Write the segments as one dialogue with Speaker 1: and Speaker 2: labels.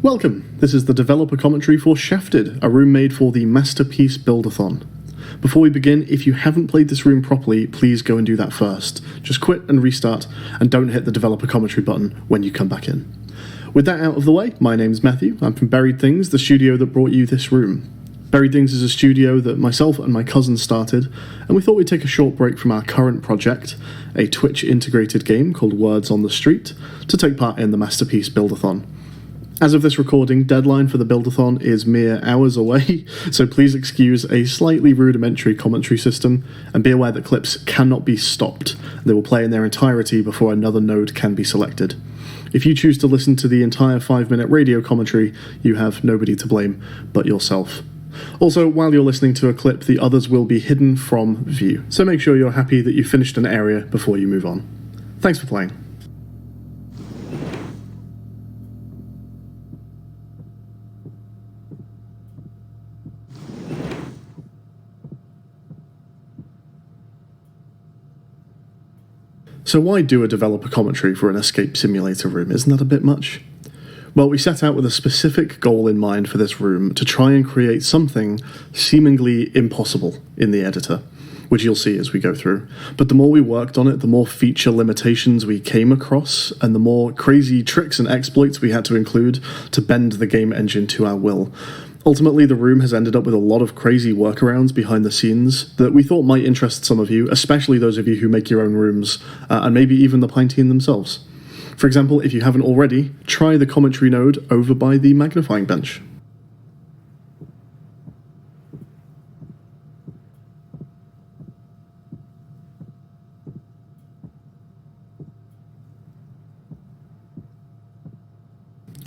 Speaker 1: Welcome! This is the developer commentary for Shafted, a room made for the Masterpiece Buildathon. Before we begin, if you haven't played this room properly, please go and do that first. Just quit and restart, and don't hit the developer commentary button when you come back in. With that out of the way, my name's Matthew. I'm from Buried Things, the studio that brought you this room. Buried Things is a studio that myself and my cousin started, and we thought we'd take a short break from our current project, a Twitch-integrated game called Words on the Street, to take part in the Masterpiece Buildathon. As of this recording, deadline for the Buildathon is mere hours away, so please excuse a slightly rudimentary commentary system, and be aware that clips cannot be stopped. They will play in their entirety before another node can be selected. If you choose to listen to the entire 5-minute radio commentary, you have nobody to blame but yourself. Also, while you're listening to a clip, the others will be hidden from view, so make sure you're happy that you finished an area before you move on. Thanks for playing. So why do a developer commentary for an escape simulator room? Isn't that a bit much? Well, we set out with a specific goal in mind for this room, to try and create something seemingly impossible in the editor, which you'll see as we go through. But the more we worked on it, the more feature limitations we came across, and the more crazy tricks and exploits we had to include to bend the game engine to our will. Ultimately, the room has ended up with a lot of crazy workarounds behind the scenes that we thought might interest some of you, especially those of you who make your own rooms, and maybe even the Pine team themselves. For example, if you haven't already, try the commentary node over by the magnifying bench.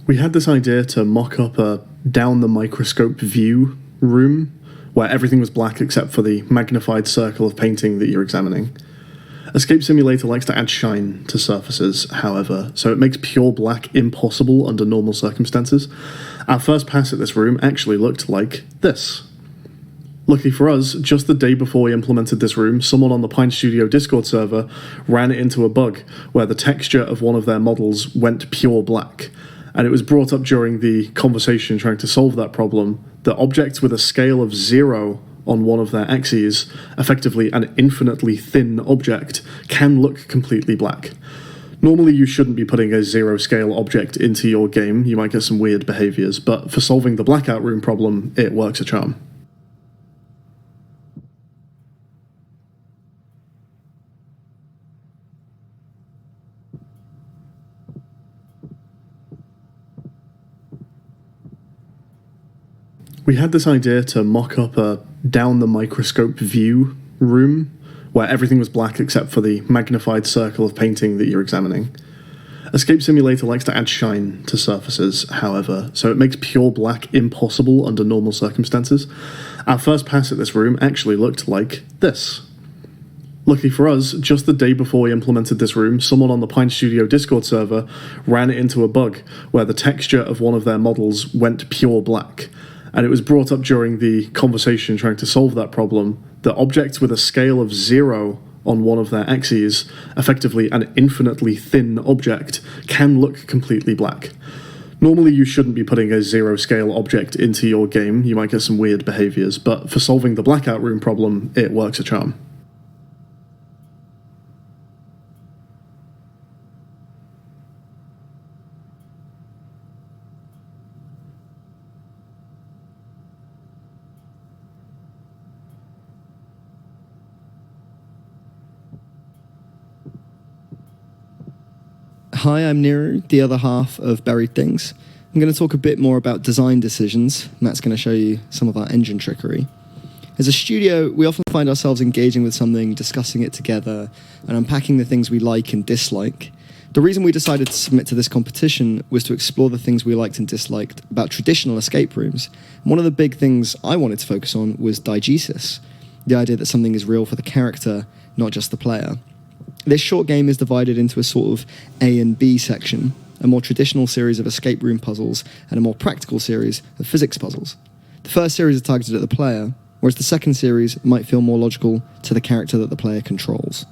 Speaker 1: We had this idea to mock up a down-the-microscope view room, where everything was black except for the magnified circle of painting that you're examining. Escape Simulator likes to add shine to surfaces, however, so it makes pure black impossible under normal circumstances. Our first pass at this room actually looked like this. Luckily for us, just the day before we implemented this room, someone on the Pine Studio Discord server ran into a bug where the texture of one of their models went pure black. And it was brought up during the conversation trying to solve that problem that objects with a scale of 0 on one of their axes, effectively an infinitely thin object, can look completely black. Normally you shouldn't be putting a 0 scale object into your game, you might get some weird behaviors, but for solving the blackout room problem, it works a charm. We had this idea to mock up a down-the-microscope view room, where everything was black except for the magnified circle of painting that you're examining. Escape Simulator likes to add shine to surfaces, however, so it makes pure black impossible under normal circumstances. Our first pass at this room actually looked like this. Luckily for us, just the day before we implemented this room, someone on the Pine Studio Discord server ran into a bug where the texture of one of their models went pure black. And it was brought up during the conversation trying to solve that problem that objects with a scale of 0 on one of their axes, effectively an infinitely thin object, can look completely black. Normally you shouldn't be putting a 0 scale object into your game, you might get some weird behaviors, but for solving the blackout room problem, it works a charm.
Speaker 2: Hi, I'm Niru, the other half of Buried Things. I'm going to talk a bit more about design decisions. Matt's going to show you some of our engine trickery. As a studio, we often find ourselves engaging with something, discussing it together, and unpacking the things we like and dislike. The reason we decided to submit to this competition was to explore the things we liked and disliked about traditional escape rooms. And one of the big things I wanted to focus on was diegesis, the idea that something is real for the character, not just the player. This short game is divided into a sort of A and B section, a more traditional series of escape room puzzles and a more practical series of physics puzzles. The first series is targeted at the player, whereas the second series might feel more logical to the character that the player controls.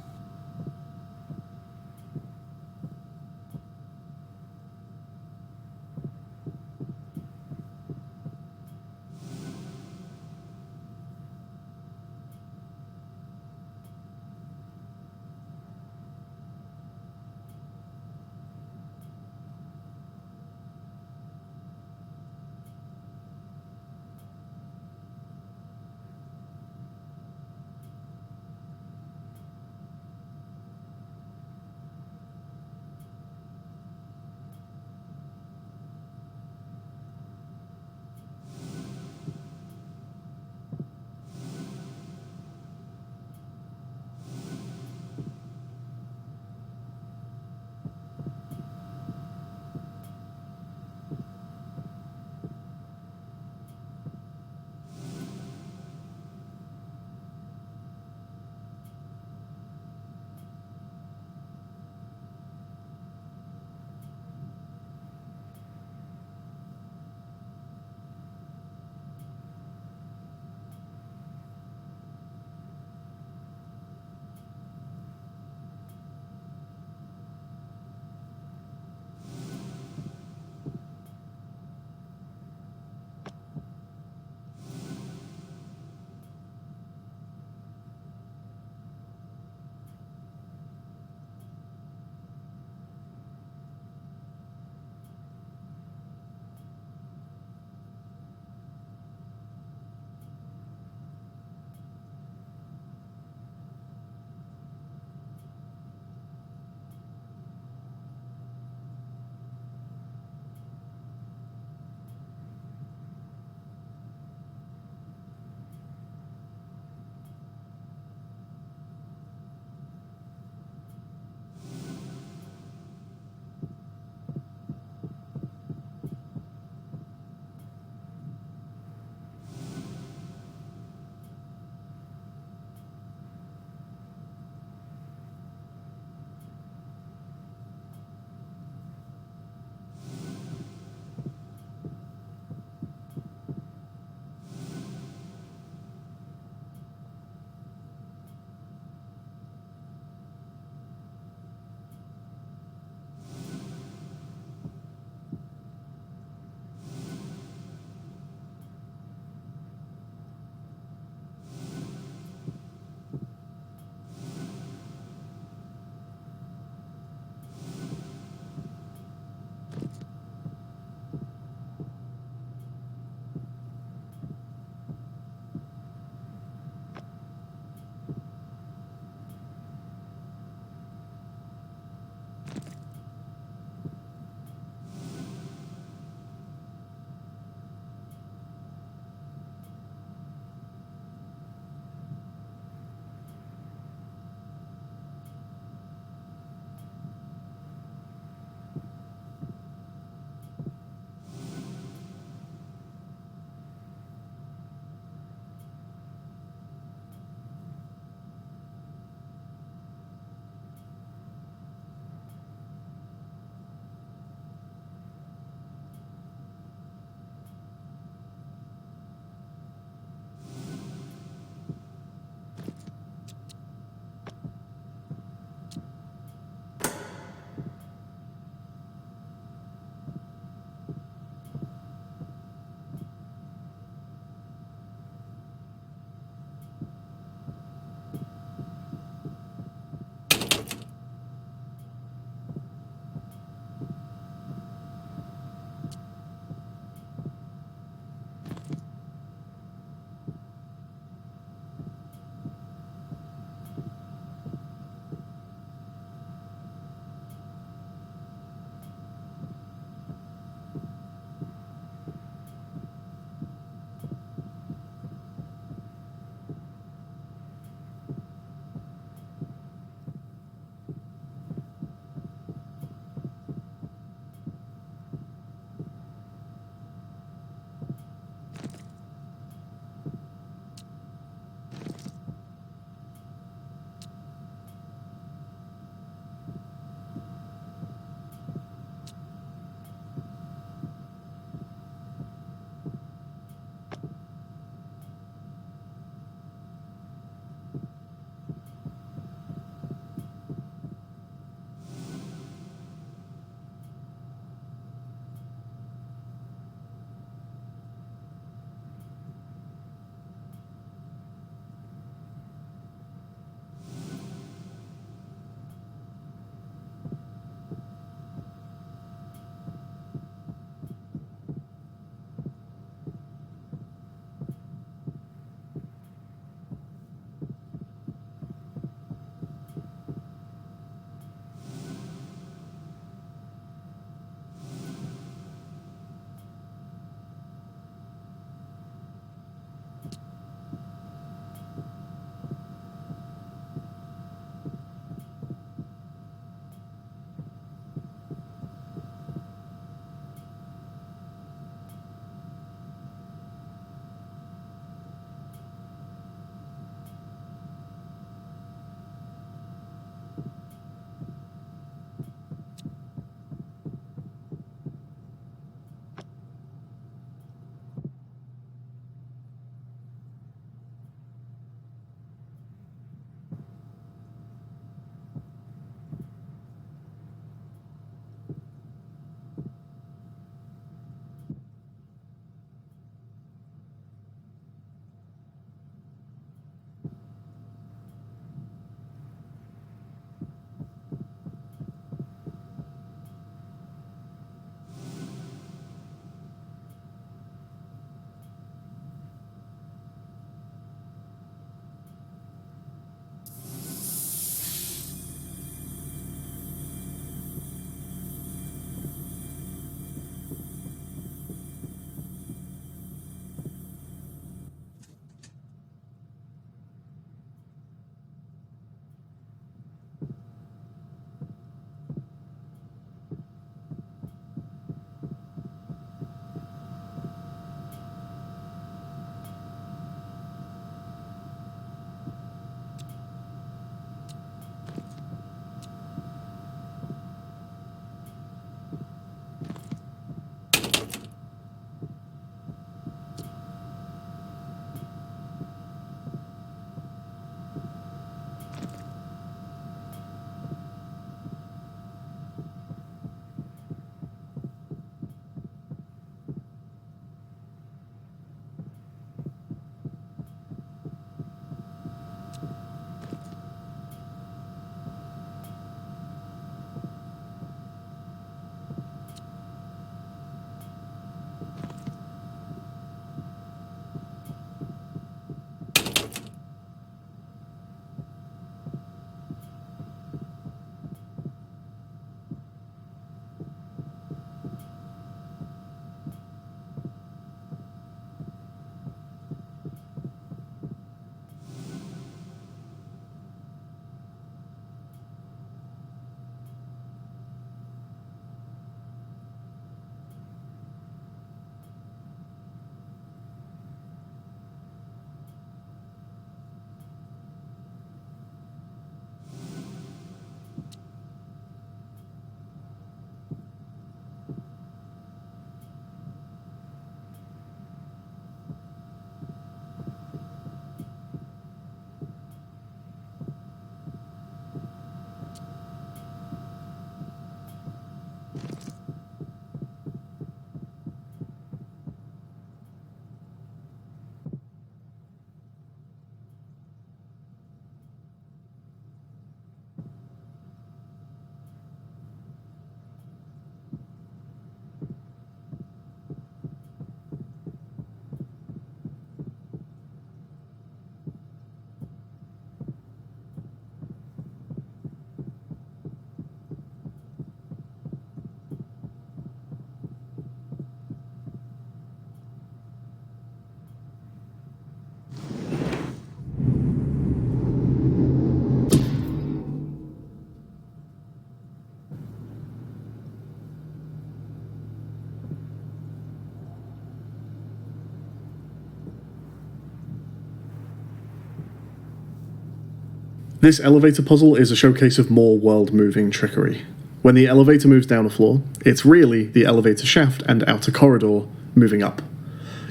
Speaker 1: This elevator puzzle is a showcase of more world-moving trickery. When the elevator moves down a floor, it's really the elevator shaft and outer corridor moving up.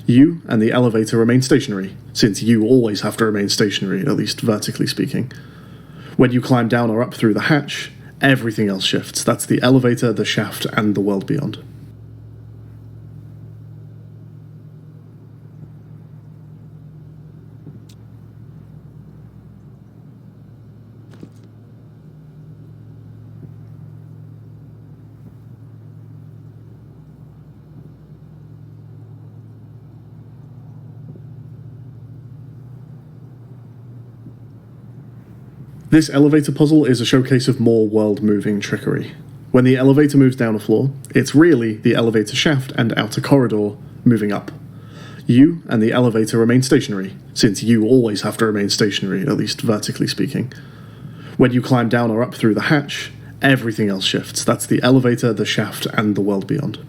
Speaker 1: You and the elevator remain stationary, since you always have to remain stationary, at least vertically speaking. When you climb down or up through the hatch, everything else shifts. That's the elevator, the shaft, and the world beyond. This elevator puzzle is a showcase of more world-moving trickery. When the elevator moves down a floor, it's really the elevator shaft and outer corridor moving up. You and the elevator remain stationary, since you always have to remain stationary, at least vertically speaking. When you climb down or up through the hatch, everything else shifts. That's the elevator, the shaft, and the world beyond.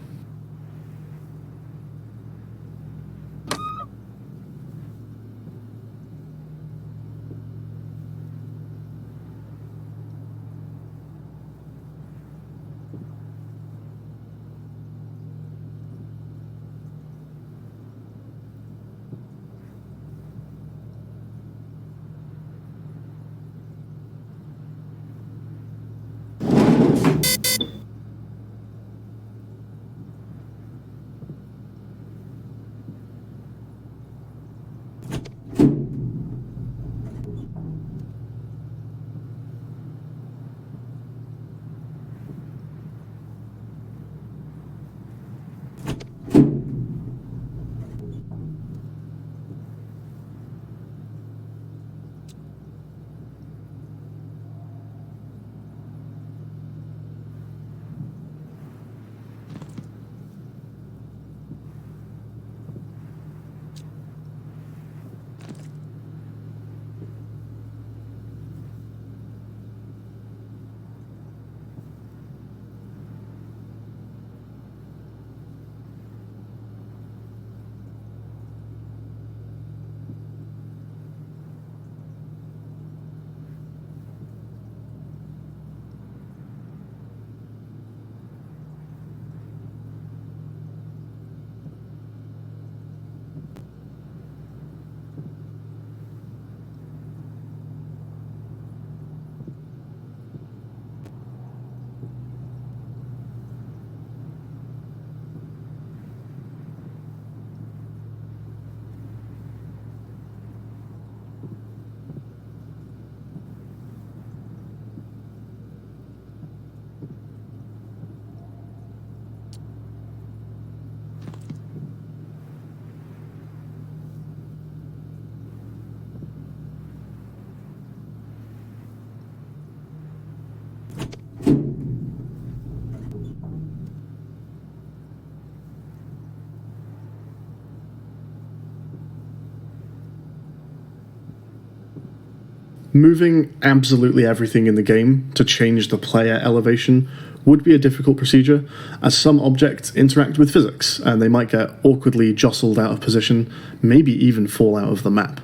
Speaker 1: Moving absolutely everything in the game to change the player elevation would be a difficult procedure, as some objects interact with physics, and they might get awkwardly jostled out of position, maybe even fall out of the map.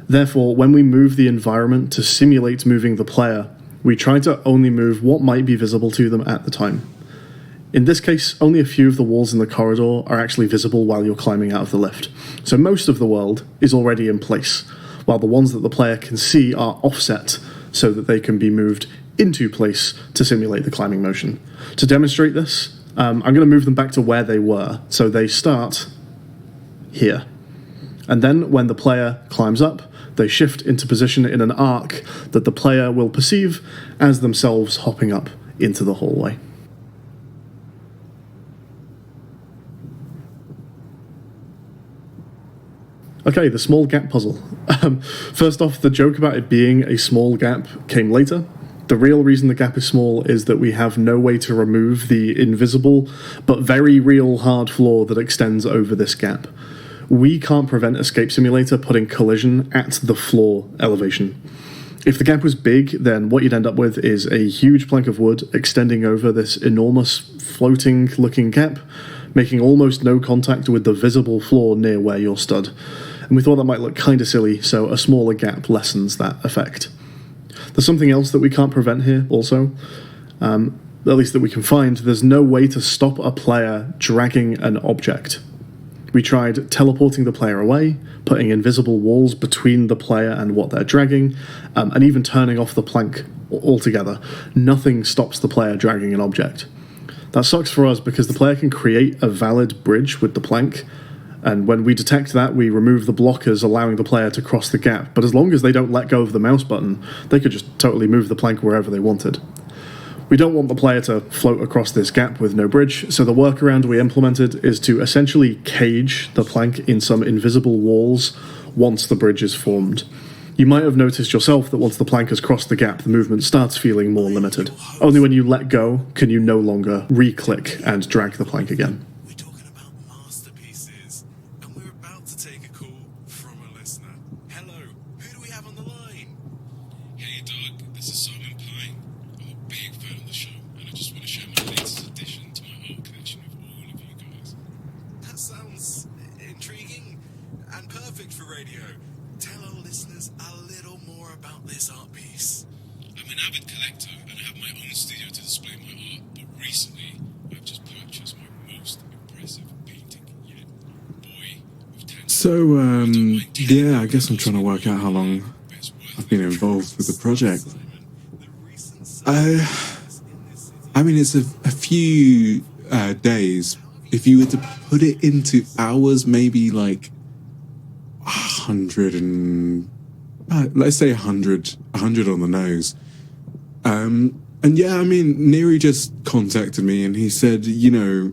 Speaker 1: Therefore, when we move the environment to simulate moving the player, we try to only move what might be visible to them at the time. In this case, only a few of the walls in the corridor are actually visible while you're climbing out of the lift, so most of the world is already in place, while the ones that the player can see are offset so that they can be moved into place to simulate the climbing motion. To demonstrate this, I'm going to move them back to where they were, so they start here. And then when the player climbs up, they shift into position in an arc that the player will perceive as themselves hopping up into the hallway. Okay, the small gap puzzle. First off, the joke about it being a small gap came later. The real reason the gap is small is that we have no way to remove the invisible but very real hard floor that extends over this gap. We can't prevent Escape Simulator putting collision at the floor elevation. If the gap was big, then what you'd end up with is a huge plank of wood extending over this enormous floating-looking gap, making almost no contact with the visible floor near where you're stood. And we thought that might look kinda silly, so a smaller gap lessens that effect. There's something else that we can't prevent here also, at least that we can find. There's no way to stop a player dragging an object. We tried teleporting the player away, putting invisible walls between the player and what they're dragging, and even turning off the plank altogether. Nothing stops the player dragging an object. That sucks for us because the player can create a valid bridge with the plank, and when we detect that, we remove the blockers, allowing the player to cross the gap. But as long as they don't let go of the mouse button, they could just totally move the plank wherever they wanted. We don't want the player to float across this gap with no bridge, so the workaround we implemented is to essentially cage the plank in some invisible walls once the bridge is formed. You might have noticed yourself that once the plank has crossed the gap, the movement starts feeling more limited. Only when you let go can you no longer re-click and drag the plank again.
Speaker 3: We're talking about masterpieces, and we're about to take a call from a listener. Hello, who do we have on the line?
Speaker 4: Hey Doug, this is Simon Pine. I'm a big fan of the show, and I just want to share my latest addition to my art collection with all of you guys.
Speaker 3: That sounds intriguing and perfect for radio. Tell our listeners a little more about this art piece.
Speaker 4: I'm an avid collector, and I have my own studio to display my art, but recently I've just purchased my most impressive painting yet. Boy with 10.
Speaker 5: So, yeah, I guess I'm trying to work out how long I've been involved with the project. I mean, it's a few days. If you were to put it into hours, maybe like 100 and let's say 100 on the nose. And yeah, I mean, Neri just contacted me and he said, you know,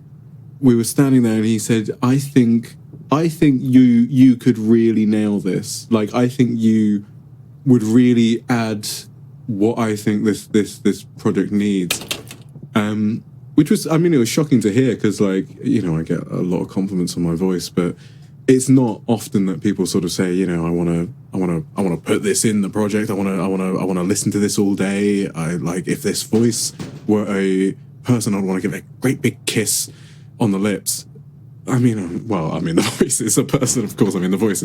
Speaker 5: we were standing there and he said, I think you could really nail this. Like, I think you would really add what I think this project needs. Which was, I mean, it was shocking to hear because, like, you know, I get a lot of compliments on my voice, but it's not often that people sort of say, you know, I want to put this in the project. I want to listen to this all day. I like, if this voice were a person, I'd want to give it a great big kiss on the lips. I mean, well, I mean, the voice is a person, of course. I mean, the voice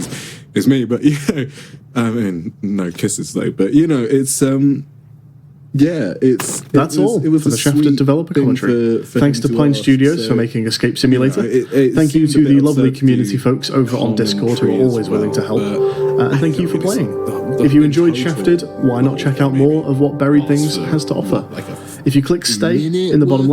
Speaker 5: is me, but you know, I mean, no kisses though. But you know, it's yeah,
Speaker 1: That's all for the Shafted developer commentary. Thanks to Pine Studios for making Escape Simulator. Thank you to the lovely community folks over on Discord who are always willing to help. And thank you for playing. If you enjoyed Shafted, why not check out more of what Buried Things has to offer? If you click stay in the bottom left,